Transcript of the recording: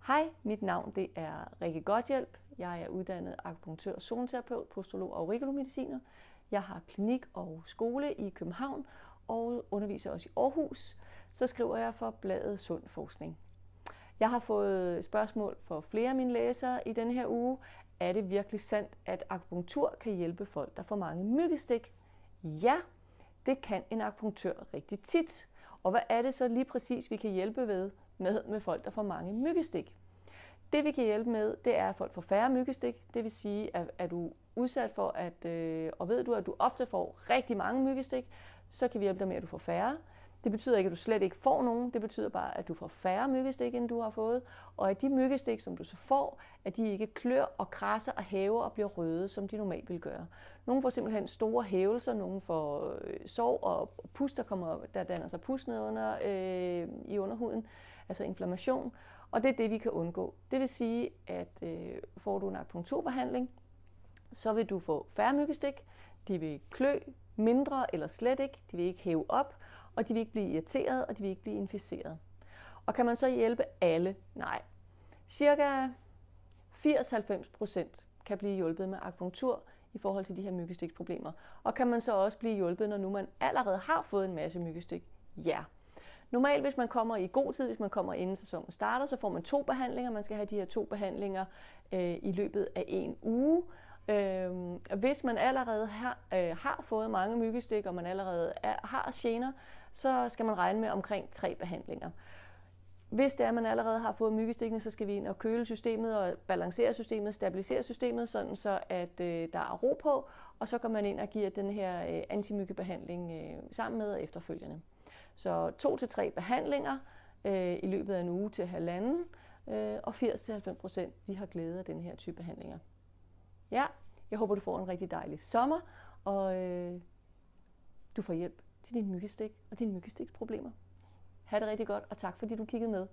Hej, mit navn det er Rikke Godthjælp. Jeg er uddannet akupunktør og zoneterapeut, postolog og aurikulomediciner. Jeg har klinik og skole i København og underviser også i Aarhus. Så skriver jeg for bladet Sund Forskning. Jeg har fået spørgsmål fra flere af mine læsere i denne her uge. Er det virkelig sandt, at akupunktur kan hjælpe folk, der får mange myggestik? Ja, det kan en akupunktør rigtig tit. Og hvad er det så lige præcis, vi kan hjælpe med folk, der får mange myggestik? Det vi kan hjælpe med, det er, at folk får færre myggestik. Det vil sige, at er du udsat for, og ved du, at du ofte får rigtig mange myggestik, så kan vi hjælpe dig med, at du får færre. Det betyder ikke, at du slet ikke får nogen. Det betyder bare, at du får færre myggestik, end du har fået. Og at de myggestik, som du så får, at de ikke klør og krasser og hæver og bliver røde, som de normalt vil gøre. Nogle får simpelthen store hævelser, nogle får sår og pus, der danner sig pus nedunder i underhuden, altså inflammation. Og det er det, vi kan undgå. Det vil sige, at får du en akupunkturbehandling, så vil du få færre myggestik. De vil klø mindre eller slet ikke. De vil ikke hæve op, og de vil ikke blive irriteret, og de vil ikke blive inficeret. Og kan man så hjælpe alle? Nej. Cirka 80-90% kan blive hjulpet med akupunktur i forhold til de her myggestiksproblemer. Og kan man så også blive hjulpet, når nu man allerede har fået en masse myggestik? Ja. Normalt, hvis man kommer i god tid, hvis man kommer inden sæsonen starter, så får man 2 behandlinger. Man skal have de her 2 behandlinger i løbet af 1 uge. Hvis man allerede har fået mange myggestik, og man allerede har gener, så skal man regne med omkring 3 behandlinger. Hvis det er, at man allerede har fået myggestikkene, så skal vi ind og køle systemet og balancere systemet, stabilisere systemet, sådan så at der er ro på, og så går man ind og giver den her antimyggebehandling sammen med efterfølgende. Så 2-3 behandlinger i løbet af en uge til 1,5, og 80-90% de har glæde af den her type behandlinger. Ja, jeg håber, du får en rigtig dejlig sommer, og du får hjælp til din myggestik og dine myggestiksproblemer. Ha' det rigtig godt, og tak fordi du kiggede med.